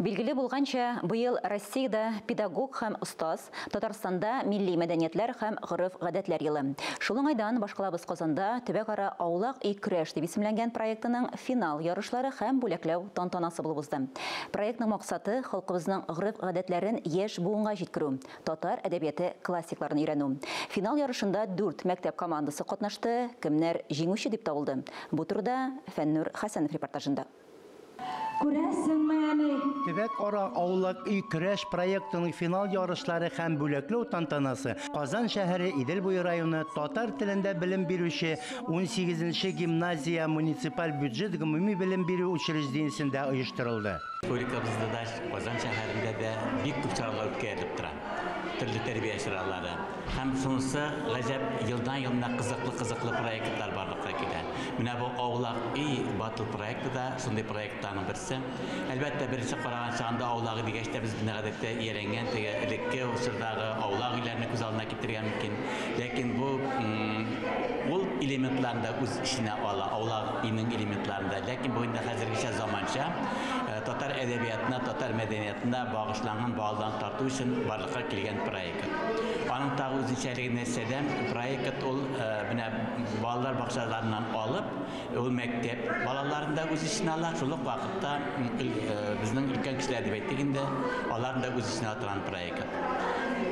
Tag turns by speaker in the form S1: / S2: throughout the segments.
S1: Билгеле булганча, быел Россиядә педагог һәм остаз, Татарстанда милли мәдәниятләр һәм гореф-гадәтләр елы. Шул уңайдан башкалабыз Казанда төбәк-ара аулак үй көрәш дип исемләнгән проектының финал ярышлары һәм бүләкләү тантанасы булып узды. Проектның максаты халкыбызның гореф-гадәтләрен яшь буынга җиткерү, татар әдәбияты классикларын өйрәнү. Финал ярышында 4 мәктәп командасы катнашты, кемнәр җиңүче дип табылды. Бу турыда Фәннур Хәсәнов репортажында.
S2: Төбәк-ара аулак үй көрәш проектының финал ярышлары һәм бүләкләү тантанасы Казан шәһәре Иделбуй районы татар телендә белем бирүче 18-нче гимназия муниципаль бюджет гомуми белем бирү учреждениесендә оештырылды.
S3: Республикабызда да Казан шәһәрендә дә бик күп чаралар үткәрелеп тора. Төрле тәрбия чаралары. Һәм шунысы гаҗәп елдан-елга кызыклы проектлар барлыкка килә. Менә бу аулак үй батыл проекты да шундый проектларның берсе. Әлбәттә, беренче караган чагында аулагы дигәчтә без гадәттә иярәнгән теге элекке усырдагы аулак өйләрне күз алдына китергән мөмкин. Ләкин бу ул элементларында үз иченә ала, аулак өйнең элементларында. Ләкин бу инде хәзергечә заманча татар әдәбиятына, татар мәдәниятына багышланган балдан тарту өчен барлыкка килгән проект. Аның тагы үзенчәлеге нәрсәдә проект ул менә балалар бакчаларыннан алып, ул мәктәп балаларында үз иченә ала, шул ук вакытта безнең өлкән кешеләр дип әйттегендә, аларында үз иченә торган проект.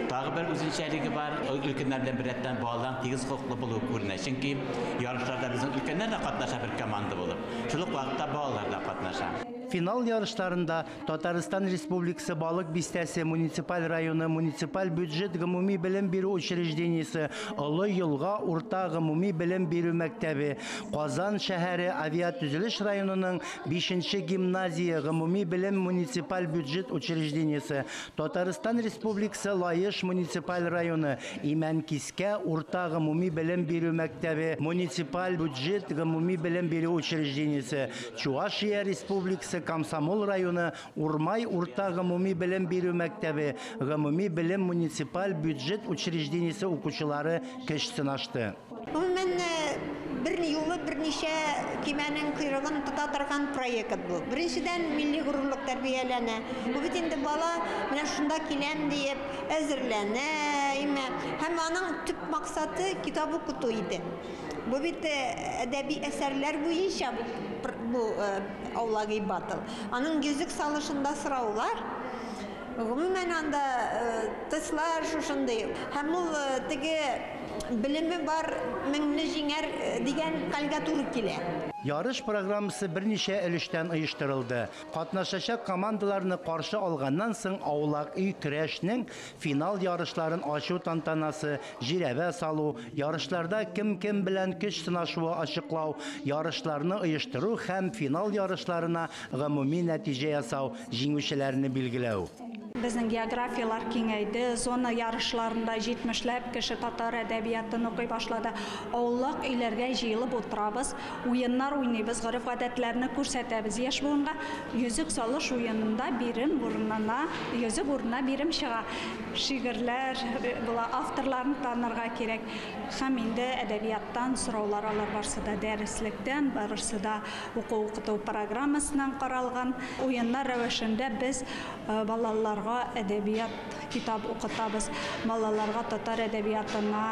S3: Тагы бер үзенчәлеге бар, өлкәннәрдән берәттән балалар тигез хокуклы булу күренә. Чөнки ярышларда безнең өлкәннәр дә катнаша бер команда булып, шул ук вакытта балалар да катнаша.
S2: Финал ярышларында Татарстан Республикасы Балык бистәсе муниципаль районы муниципаль бюджет гомуми белем бирү учреждениесе, Олы Елга урта гомуми белем бирү мәктәбе, Казан шәһәре авиатөзелеш районының 5-нче гимназия гомуми белем муниципаль бюджет учреждениесе, Татарстан Республикасы Лаеш муниципаль районы Имәнкискә урта гомуми белем бирү мәктәбе, муниципаль бюджет гомуми белем бирү учреждениесе, Чувашия Республикасы Комсомол районы Урмай урта гомуми белем бирү мәктәбе, гомуми белем муниципаль бюджет учреждениесе укучылары көч сынашты.
S4: Мен берничә кимәнең койрыгын тота торган проект бу. Беренчедән милли горурлык тәрбияләнә. Бу бит инде бала менә шунда киләм дип әзерләнә, һәм аның төп максаты китап укыту иде. Бу бит әдәби әсәрләр буенча бу аулагы батыл. Аның йөзек салышында сораулар, гомумән анда тыслар шушындый. Һәм ул теге билеме бар меңне җиңәр дигән хәлгә туры килә.
S2: Ярыш программасы берничә өлештән оештырылды. Катнашачак командаларны каршы алганнан соң аулак үй көрәшнең финал ярышларын ачу тантанасы, җирәбә салу, ярышларда кем белән көч сынашуы ачыклау, ярышларны оештыру һәм финал ярышларына гомуми нәтиҗә ясау, җиңүчеләрне билгеләү.
S5: Безнең географиялар киңәйде, зона ярышларында 70ләп кеше татар әдәбиятын укый башлады. Аулак өйләргә җыелып утырабыз, уеннар уйныйбыз, гореф-гадәтләрне күрсәтәбез. Яшь буынга йөзек салыш уенында йөзек урынына бирем чыга. Шигырьләр, авторларны танырга кирәк. Һәм инде әдәбияттан сораулар алар барсы да дәреслектән, барысы да укыту программасыннан каралган. Уеннар рәвешендә без балаларга әдәбият китап укытабыз. Балаларга татар әдәбиятына,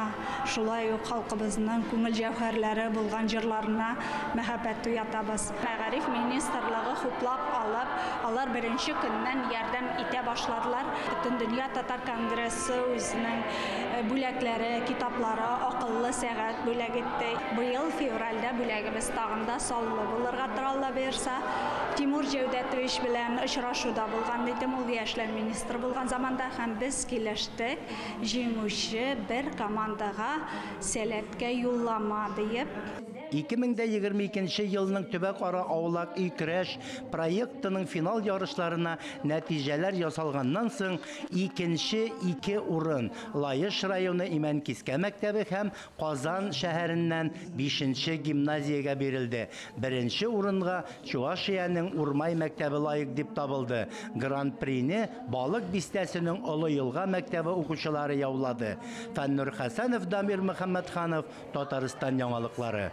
S5: шулай ук халкыбызның күңел җәүһәрләре булган җырларына мәхәббәт уятабыз. Мәгариф министрлыгы хуплап алып, алар беренче көннән ярдәм итә башладылар. Бөтен дөнья татар конгрессы үзенең бүләкләре, китаплары, акыллы сәгать бүләк итте. Быел февральдә бүләгебез тагын да саллы булырга тора берса. Тимур Җәүдәтович белән очрашуда булган идем, ул яшьләр министры булган заманда, һәм без килештек җиңүче бер командага сәләткә юллама диеп.
S2: 2022 елның төбәк-ара аулак үй көрәш проектының финал ярышларына нәтиҗәләр ясалганнан соң икенче 2 урын Лаеш районы Имәнкискә мәктәбе һәм Казан шәһәреннән 5-нче гимназиягә бирелде. Беренче урынга Чувашияның Урмай мәктәбе лаек дип табылды. Гран-прине Балык бистәсенең Олы Елга мәктәбе укучылары яулады. Фәннур Хәсәнов, Дамир Мөхәммәтханов, Татарстан яңалыклары.